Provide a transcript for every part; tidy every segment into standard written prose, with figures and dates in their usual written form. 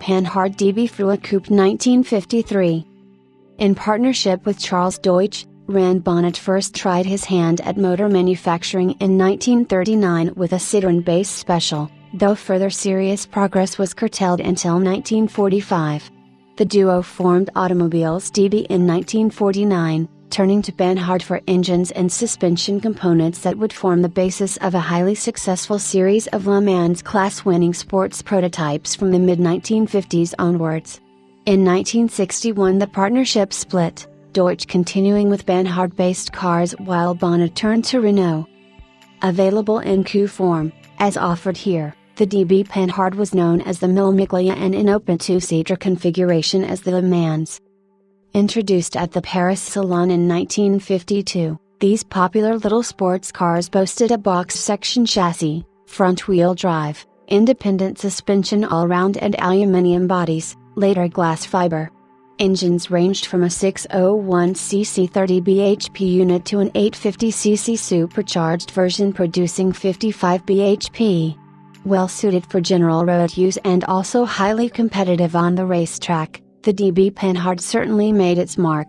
Panhard DB Frua Coupe 1953. In partnership with Charles Deutsch, Rand Bonnet first tried his hand at motor manufacturing in 1939 with a Citroën Base Special, though further serious progress was curtailed until 1945. The duo formed Automobiles DB in 1949, turning to Panhard for engines and suspension components that would form the basis of a highly successful series of Le Mans class-winning sports prototypes from the mid-1950s onwards. In 1961 the partnership split, Deutsch continuing with Panhard-based cars while Bonnet turned to Renault. Available in Coupe form, as offered here, the DB Panhard was known as the Mille Miglia and in open two-seater configuration as the Le Mans. Introduced at the Paris Salon in 1952, these popular little sports cars boasted a box-section chassis, front-wheel drive, independent suspension all-round and aluminium bodies, later glass fiber. Engines ranged from a 601cc 30 bhp unit to an 850cc supercharged version producing 55 bhp. Well suited for general road use and also highly competitive on the racetrack, the DB Panhard certainly made its mark.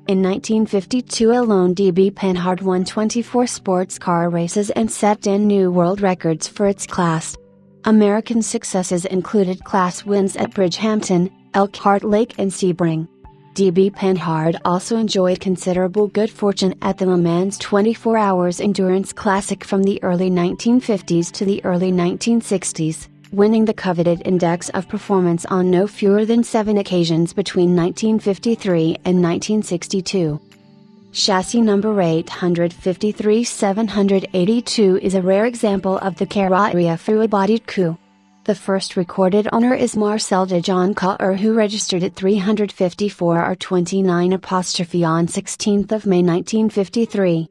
In 1952 alone DB Panhard won 24 sports car races and set 10 new world records for its class. American successes included class wins at Bridgehampton, Elkhart Lake and Sebring. DB Panhard also enjoyed considerable good fortune at the Le Mans 24 Hours Endurance Classic from the early 1950s to the early 1960s, winning the coveted Index of Performance on no fewer than 7 occasions between 1953 and 1962. Chassis number 853-782 is a rare example of the carrosseria Frua-bodied coupe. The first recorded owner is Marcel de Joncourt, who registered at 354R29' on 16 May 1953.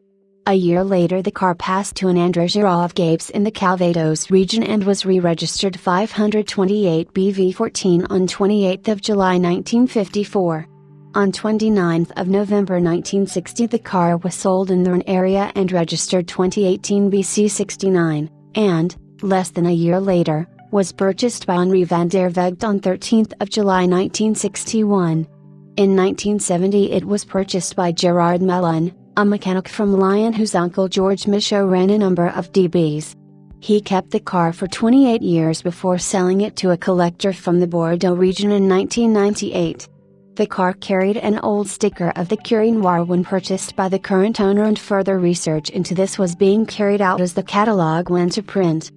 A year later the car passed to an André Girard Gapes in the Calvados region and was re-registered 528 BV14 on 28 July 1954. On 29 November 1960 the car was sold in the Rhône area and registered 2018 BC69, and, less than a year later, was purchased by Henri van der Vecht on 13 July 1961. In 1970 it was purchased by Gerard Mellon, a mechanic from Lyon whose uncle George Michaud ran a number of DBs. He kept the car for 28 years before selling it to a collector from the Bordeaux region in 1998. The car carried an old sticker of the Curie Noir when purchased by the current owner, and further research into this was being carried out as the catalogue went to print.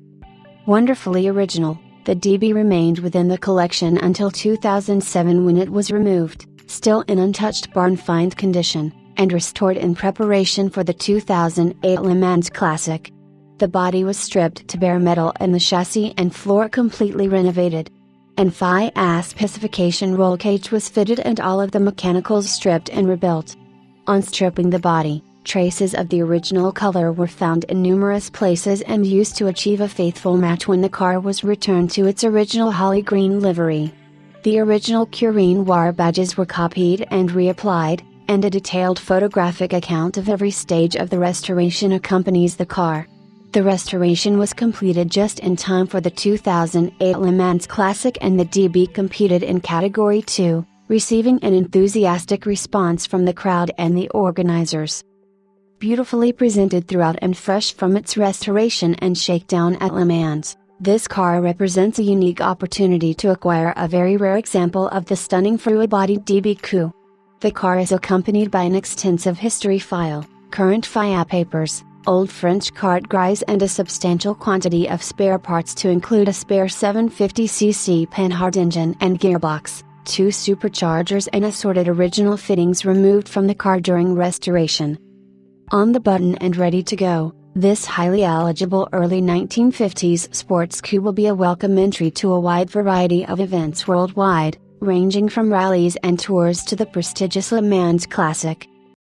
Wonderfully original, the DB remained within the collection until 2007 when it was removed, still in untouched barn find condition, and restored in preparation for the 2008 Le Mans Classic. The body was stripped to bare metal and the chassis and floor completely renovated. An FIA specification roll cage was fitted and all of the mechanicals stripped and rebuilt. On stripping the body, traces of the original color were found in numerous places and used to achieve a faithful match when the car was returned to its original holly green livery. The original Curie Noir badges were copied and reapplied, and a detailed photographic account of every stage of the restoration accompanies the car. The restoration was completed just in time for the 2008 Le Mans Classic, and the DB competed in Category 2, receiving an enthusiastic response from the crowd and the organizers. Beautifully presented throughout and fresh from its restoration and shakedown at Le Mans, this car represents a unique opportunity to acquire a very rare example of the stunning Frua-bodied DB coupe. The car is accompanied by an extensive history file, current FIA papers, old French carte grise and a substantial quantity of spare parts to include a spare 750cc Panhard engine and gearbox, 2 superchargers and assorted original fittings removed from the car during restoration. On the button and ready to go, this highly eligible early 1950s sports coupe will be a welcome entry to a wide variety of events worldwide, ranging from rallies and tours to the prestigious Le Mans Classic.